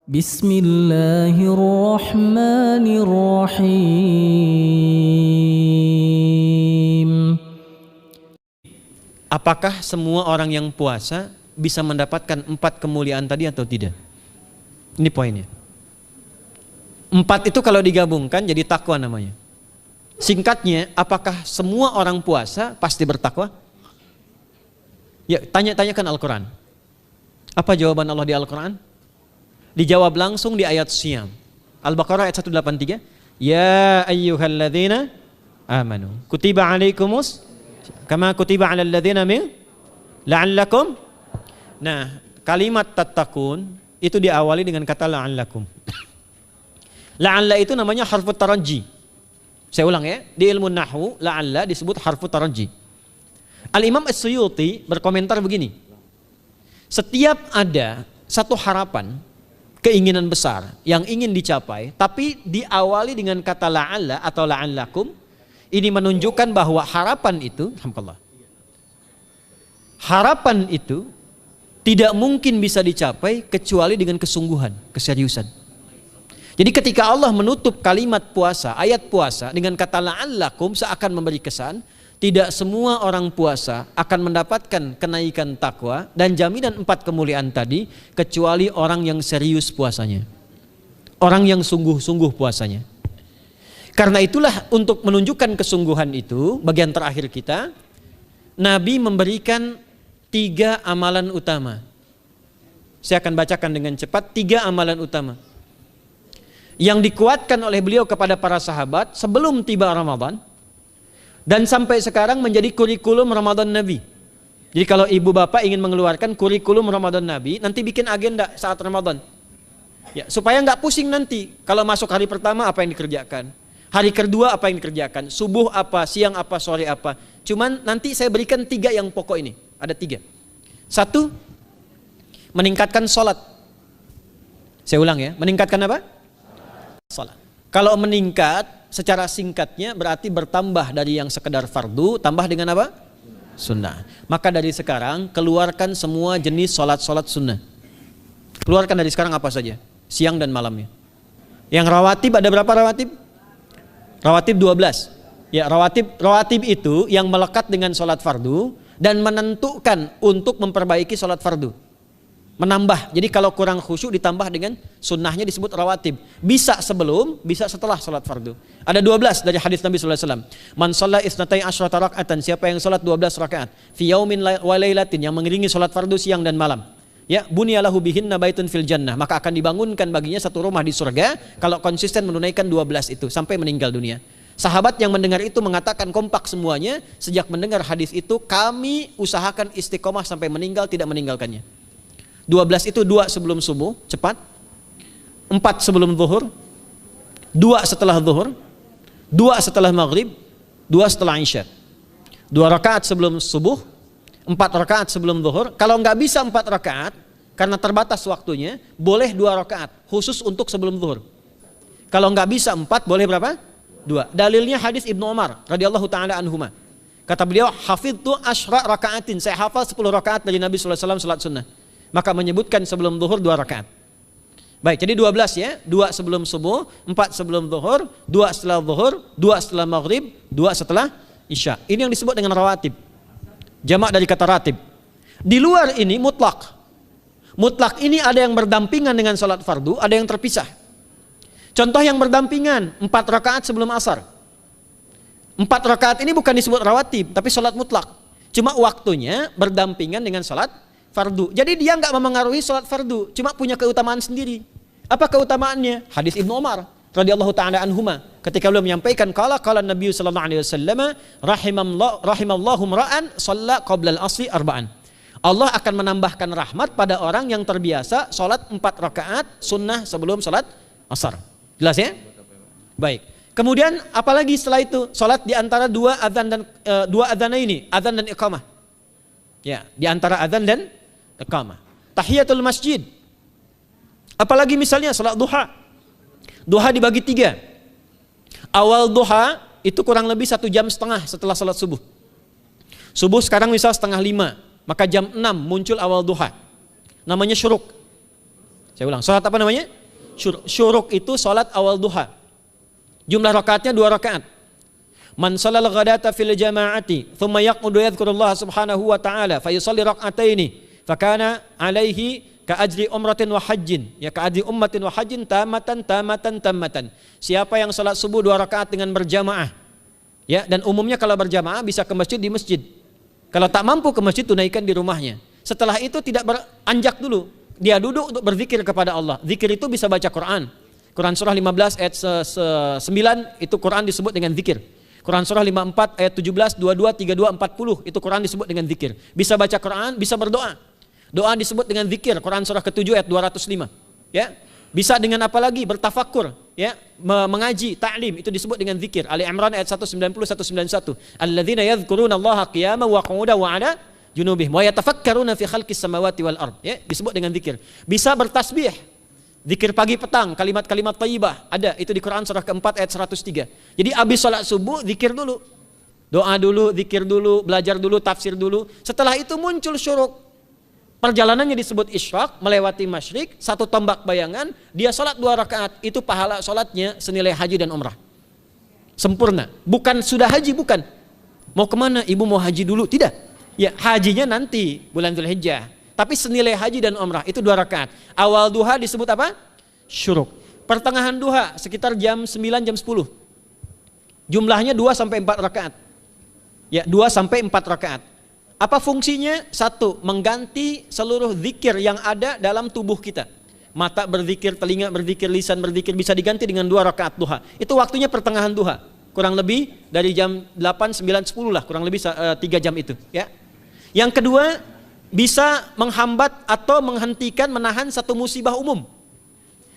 Bismillahirrahmanirrahim. Apakah semua orang yang puasa bisa mendapatkan 4 kemuliaan tadi atau tidak? Ini poinnya. 4 itu kalau digabungkan jadi takwa namanya. Singkatnya, apakah semua orang puasa pasti bertakwa? Ya, tanyakan Al-Quran. Apa jawaban Allah di Al-Quran? Dijawab langsung di ayat Siyam. Al-Baqarah ayat 183. Ya ayyuhalladzina amanu kutiba alaikumus kama kutiba alal ladzina min la'allakum. Nah, kalimat tattaqun itu diawali dengan kata la'allakum. La'alla itu namanya harfut taraji. Saya ulang ya, di ilmu nahwu la'alla disebut harfut taraji. Al-Imam As-Suyuti berkomentar begini. Setiap ada satu harapan, keinginan besar yang ingin dicapai, tapi diawali dengan kata la'alla atau la'allakum, ini menunjukkan bahwa harapan itu, alhamdulillah, harapan itu tidak mungkin bisa dicapai kecuali dengan kesungguhan, keseriusan. Jadi ketika Allah menutup kalimat puasa, ayat puasa dengan kata la'allakum, seakan memberi kesan tidak semua orang puasa akan mendapatkan kenaikan takwa dan jaminan 4 kemuliaan tadi kecuali orang yang serius puasanya, orang yang sungguh-sungguh puasanya. Karena itulah untuk menunjukkan kesungguhan itu, bagian terakhir kita, Nabi memberikan 3 amalan utama. Saya akan bacakan dengan cepat 3 amalan utama yang dikuatkan oleh beliau kepada para sahabat sebelum tiba Ramadan. Dan sampai sekarang menjadi kurikulum Ramadan Nabi. Jadi kalau ibu bapak ingin mengeluarkan kurikulum Ramadan Nabi, nanti bikin agenda saat Ramadan. Ya, supaya nggak pusing nanti. Kalau masuk hari pertama apa yang dikerjakan, hari kedua apa yang dikerjakan, subuh apa, siang apa, sore apa. Cuman nanti saya berikan 3 yang pokok ini. Ada 3. 1, meningkatkan sholat. Saya ulang ya, meningkatkan apa? Sholat. Kalau meningkat secara singkatnya berarti bertambah dari yang sekedar fardu, tambah dengan apa? Sunnah. Maka dari sekarang keluarkan semua jenis sholat-sholat sunnah. Keluarkan dari sekarang apa saja, siang dan malamnya. Yang rawatib, ada berapa rawatib? Rawatib 12. Ya, rawatib itu yang melekat dengan sholat fardu dan menentukan untuk memperbaiki sholat fardu. Menambah, jadi kalau kurang khusyuk ditambah dengan sunnahnya disebut rawatib. Bisa sebelum, bisa setelah sholat fardu. Ada 12 dari hadis Nabi SAW. Man shalla isnatai asyrata raka'atan, siapa yang sholat 12 rakaat fi yaumin wa lailatin, yang mengiringi sholat fardu siang dan malam, ya, bunyalahu bihinna baitun fil jannah, maka akan dibangunkan baginya satu rumah di surga kalau konsisten menunaikan 12 itu sampai meninggal dunia. Sahabat yang mendengar itu mengatakan kompak semuanya, sejak mendengar hadis itu kami usahakan istiqomah sampai meninggal tidak meninggalkannya. 12 itu 2 sebelum subuh, cepat. 4 sebelum zuhur, 2 setelah zuhur, 2 setelah maghrib, 2 setelah isya. 2 rakaat sebelum subuh, 4 rakaat sebelum zuhur. Kalau nggak bisa 4 rakaat karena terbatas waktunya, boleh 2 rakaat khusus untuk sebelum zuhur. Kalau nggak bisa 4, boleh berapa? 2. Dalilnya hadis Ibnu Umar radhiyallahu taala anhuma. Kata beliau, hafidtu asyra rakaatin, saya hafal 10 rakaat dari Nabi sallallahu alaihi wasallam salat sunnah. Maka menyebutkan sebelum zuhur 2 rakaat. Baik, jadi 12 ya, 2 sebelum subuh, 4 sebelum zuhur, 2 setelah zuhur, 2 setelah maghrib, 2 setelah isya. Ini yang disebut dengan rawatib. Jamak dari kata ratib. Di luar ini mutlak. Mutlak ini ada yang berdampingan dengan salat fardu, ada yang terpisah. Contoh yang berdampingan, 4 rakaat sebelum asar. 4 rakaat ini bukan disebut rawatib, tapi salat mutlak. Cuma waktunya berdampingan dengan salat fardu. Jadi dia nggak memengaruhi sholat fardu, cuma punya keutamaan sendiri. Apa keutamaannya? Hadis Ibnu Umar radhiyallahu taala anhuma, ketika beliau menyampaikan qala Nabi sallallahu alaihi wasallam rahimallahu ra'an shalla qabla al-asri arba'an. Allah akan menambahkan rahmat pada orang yang terbiasa sholat 4 rakaat sunnah sebelum sholat asar. Jelas ya? Baik. Kemudian apalagi setelah itu? Sholat di antara 2 adzan dan 2 adzan ini, adzan dan iqamah. Ya, di antara adzan dan iqamah. Tahiyatul masjid. Apalagi misalnya salat duha. Duha dibagi 3. Awal duha itu kurang lebih 1,5 jam setelah salat subuh. Subuh sekarang misal 4:30, maka jam 6 muncul awal duha. Namanya syuruk. Saya ulang, salat apa namanya? Syuruk itu salat awal duha. Jumlah rakaatnya 2 rakaat. Man shalal ghadata fil jama'ati thumma yaqudu yadhkurullah subhanahu wa ta'ala fa yusalli rak'ataini fa kana alaihi ka ajri umratin wa hajjin, ya ka ajri ummatin wa hajjin tamatan. Siapa yang salat subuh 2 rakaat dengan berjamaah, ya, dan umumnya kalau berjamaah bisa ke masjid di masjid. Kalau tak mampu ke masjid, tunaikan di rumahnya. Setelah itu tidak beranjak dulu, dia duduk untuk berzikir kepada Allah. Zikir itu bisa baca Quran. Quran surah 15 ayat 9 itu Quran disebut dengan zikir. Quran surah 54 ayat 17, 22, 32, 40 itu Quran disebut dengan zikir. Bisa baca Quran, bisa berdoa. Doa disebut dengan zikir. Quran surah ke-7 ayat 205. Ya. Bisa dengan apa lagi? Bertafakur, ya, mengaji, ta'lim, itu disebut dengan zikir. Ali Imran ayat 190 191. Alladzina yadhkuruna Allaha qiyaman wa qu'udan wa 'ala junubihim wa yatafakkaruna fi khalqis samawati wal ard, ya, disebut dengan zikir. Bisa bertasbih. Zikir pagi petang, kalimat-kalimat thayyibah, ada itu di Quran surah keempat ayat 103. Jadi habis salat subuh zikir dulu. Doa dulu, zikir dulu, belajar dulu, tafsir dulu. Setelah itu muncul syuruk. Perjalanannya disebut isyraq, melewati masyrik, 1 tombak bayangan, dia salat 2 rakaat, itu pahala salatnya senilai haji dan umrah. Sempurna. Bukan sudah haji, bukan. Mau kemana? Ibu mau haji dulu? Tidak. Ya, hajinya nanti bulan Dzulhijjah. Tapi senilai haji dan umrah itu 2 rakaat. Awal duha disebut apa? Syuruk. Pertengahan duha sekitar jam 9 jam 10. Jumlahnya 2 sampai 4 rakaat. Ya, 2 sampai 4 rakaat. Apa fungsinya? 1, mengganti seluruh zikir yang ada dalam tubuh kita. Mata berzikir, telinga berzikir, lisan berzikir, bisa diganti dengan 2 rakaat duha. Itu waktunya pertengahan duha. Kurang lebih dari jam 8, 9, 10 lah, kurang lebih 3 jam itu, ya. Yang kedua, bisa menghambat atau menghentikan, menahan satu musibah umum.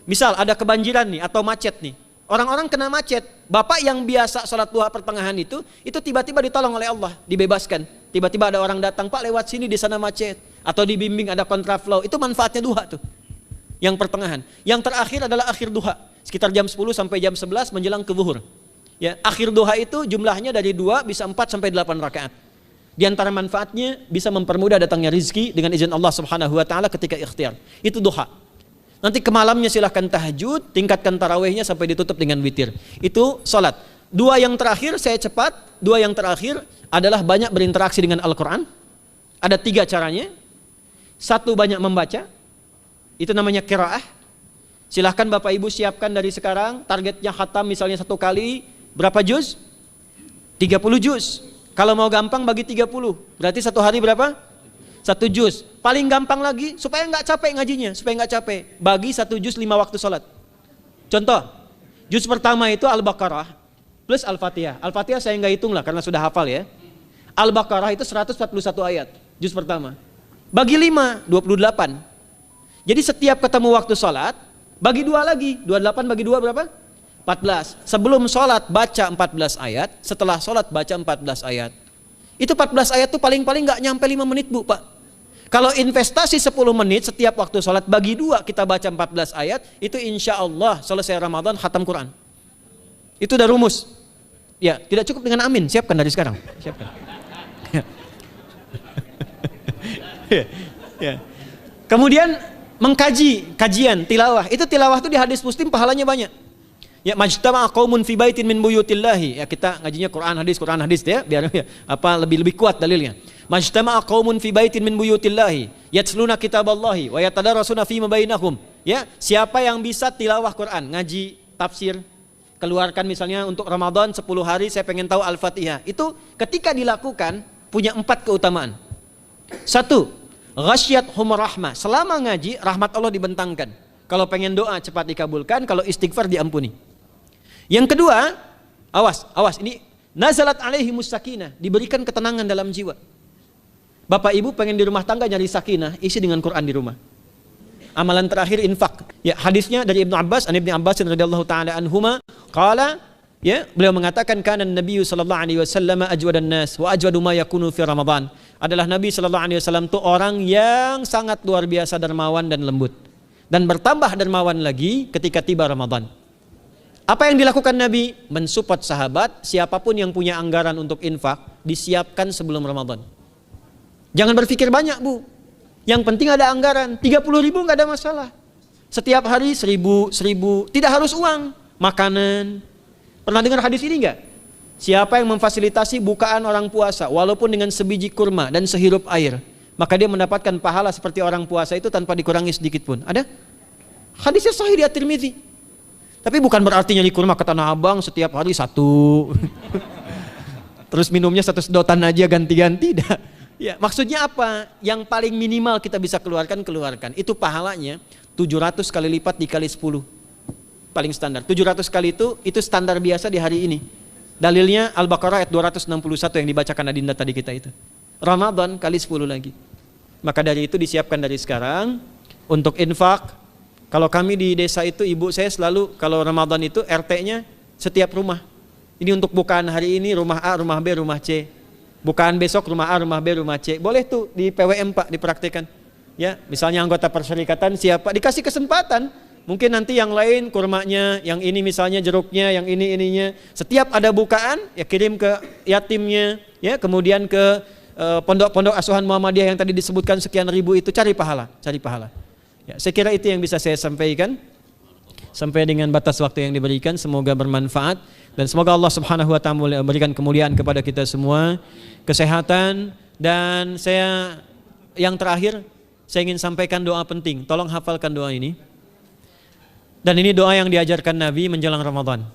Misal ada kebanjiran nih atau macet nih. Orang-orang kena macet. Bapak yang biasa sholat duha pertengahan itu tiba-tiba ditolong oleh Allah, dibebaskan. Tiba-tiba ada orang datang, Pak lewat sini di sana macet. Atau dibimbing ada kontraflow. Itu manfaatnya duha tuh. Yang pertengahan. Yang terakhir adalah akhir duha. Sekitar jam 10 sampai jam 11 menjelang ke zuhur. Ya, akhir duha itu jumlahnya dari 2 bisa 4 sampai 8 rakaat. Di antara manfaatnya bisa mempermudah datangnya rizki dengan izin Allah Subhanahu wa taala ketika ikhtiar. Itu duha. Nanti ke malamnya silahkan tahajud, tingkatkan tarawihnya sampai ditutup dengan witir. Itu salat. 2 yang terakhir saya cepat, 2 yang terakhir adalah banyak berinteraksi dengan Al-Qur'an. Ada 3 caranya. 1, banyak membaca. Itu namanya qiraah. Silahkan Bapak Ibu siapkan dari sekarang, targetnya khatam misalnya 1 kali berapa juz? 30 juz. Kalau mau gampang bagi 30, berarti 1 hari berapa? 1 juz. Paling gampang lagi, supaya nggak capek ngajinya, supaya nggak capek, bagi 1 juz 5 waktu sholat. Contoh, juz pertama itu Al-Baqarah plus Al-Fatihah. Al-Fatihah saya nggak hitung lah karena sudah hafal ya. Al-Baqarah itu 141 ayat, juz pertama. Bagi 5, 28. Jadi setiap ketemu waktu sholat, bagi 2 lagi, 28 bagi 2 berapa? 14. Sebelum sholat baca 14 ayat, setelah sholat baca 14 ayat. Itu 14 ayat tuh paling-paling gak nyampe 5 menit Bu Pak. Kalau investasi 10 menit setiap waktu sholat, bagi 2 kita baca 14 ayat, itu insya Allah selesai Ramadan khatam Quran. Itu udah rumus. Ya, tidak cukup dengan amin, siapkan dari sekarang. Siapkan. Ya. Kemudian mengkaji, kajian, tilawah. Itu tilawah itu di hadis Muslim pahalanya banyak. Ya, majtama'a qaumun fi baitin min buyutillahi. Ya, kita ngajinya Quran hadis ya, biar ya, lebih kuat dalilnya. Majtama'a qaumun fi baitin min buyutillahi yatluna kitaballahi wa yatadarasuna fima bainahum. Ya, siapa yang bisa tilawah Quran, ngaji, tafsir, keluarkan misalnya untuk Ramadan 10 hari saya pengen tahu Al-Fatihah. Itu ketika dilakukan punya 4 keutamaan. 1, ghasyiyatuhum rahmah. Selama ngaji rahmat Allah dibentangkan. Kalau pengen doa cepat dikabulkan, kalau istighfar diampuni. Yang kedua, awas ini nazalat alaihimus sakinah, diberikan ketenangan dalam jiwa. Bapak Ibu pengen di rumah tangga nyari sakinah, isi dengan Quran di rumah. Amalan terakhir infak. Ya, hadisnya dari Ibnu Abbas, an Ibnu Abbas radhiyallahu taala anhuma, qala, ya, beliau mengatakan kana Nabi sallallahu alaihi wasallam ajwadan nas wa ajwadu ma yakunu fi Ramadan. Adalah Nabi sallallahu alaihi wasallam itu orang yang sangat luar biasa dermawan dan lembut. Dan bertambah dermawan lagi ketika tiba Ramadan. Apa yang dilakukan Nabi? Mensupport sahabat, siapapun yang punya anggaran untuk infak, disiapkan sebelum Ramadan. Jangan berpikir banyak Bu. Yang penting ada anggaran, 30.000 nggak ada masalah. Setiap hari 1.000, tidak harus uang, makanan. Pernah dengar hadis ini enggak? Siapa yang memfasilitasi bukaan orang puasa walaupun dengan sebiji kurma dan sehirup air, maka dia mendapatkan pahala seperti orang puasa itu tanpa dikurangi sedikit pun. Ada? Hadisnya sahih di At-Tirmidzi. Tapi bukan berarti nyari kurma ke Tanah Abang setiap hari 1. Terus minumnya 1 sedotan aja ganti-ganti, tidak. Ya, maksudnya apa? Yang paling minimal kita bisa keluarkan. Itu pahalanya 700 kali lipat dikali 10. Paling standar. 700 kali itu standar biasa di hari ini. Dalilnya Al-Baqarah ayat 261 yang dibacakan Adinda tadi kita itu. Ramadan kali 10 lagi. Maka dari itu disiapkan dari sekarang untuk infak. Kalau kami di desa itu, ibu saya selalu kalau Ramadan itu RT-nya setiap rumah. Ini untuk bukaan hari ini rumah A, rumah B, rumah C. Bukaan besok rumah A, rumah B, rumah C. Boleh tuh di PWM Pak dipraktikkan. Ya, misalnya anggota perserikatan siapa dikasih kesempatan. Mungkin nanti yang lain kurmanya, yang ini misalnya jeruknya, yang ini ininya. Setiap ada bukaan ya kirim ke yatimnya, ya kemudian ke pondok-pondok asuhan Muhammadiyah yang tadi disebutkan sekian ribu itu, cari pahala. Ya, saya kira itu yang bisa saya sampaikan. Sampai dengan batas waktu yang diberikan, semoga bermanfaat dan semoga Allah Subhanahu wa taala memberikan kemuliaan kepada kita semua, kesehatan, dan yang terakhir saya ingin sampaikan doa penting. Tolong hafalkan doa ini. Dan ini doa yang diajarkan Nabi menjelang Ramadan.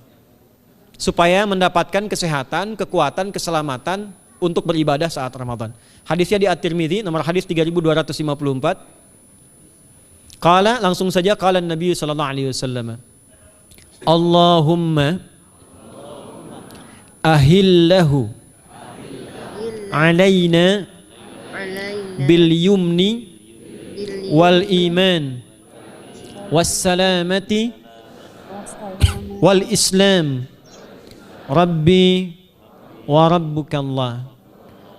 Supaya mendapatkan kesehatan, kekuatan, keselamatan untuk beribadah saat Ramadan. Hadisnya di At-Tirmidzi nomor hadis 3254. Qala, langsung saja qala Nabi sallallahu alaihi wasallam. Allahumma ahillahu alaina bil yumni wal iman was salamati wal islam rabbi wa rabbukallah.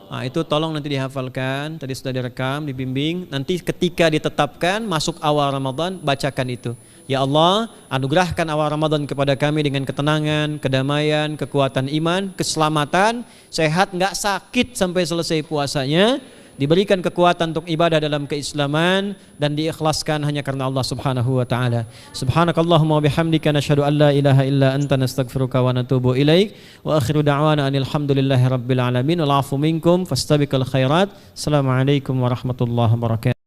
Nah, itu tolong nanti dihafalkan, tadi sudah direkam, dibimbing. Nanti ketika ditetapkan masuk awal Ramadan, bacakan itu. Ya Allah, anugerahkan awal Ramadan kepada kami dengan ketenangan, kedamaian, kekuatan iman, keselamatan, sehat, nggak sakit sampai selesai puasanya, diberikan kekuatan untuk ibadah dalam keislaman dan diikhlaskan hanya karena Allah Subhanahu wa taala. Subhanakallahumma wa bihamdika nasyhadu an la ilaha illa anta nastaghfiruka wa natubu ilaik wa akhiru da'wana anil hamdulillahi rabbil alamin wal 'afu minkum fastabiqul khairat. Assalamualaikum warahmatullahi wabarakatuh.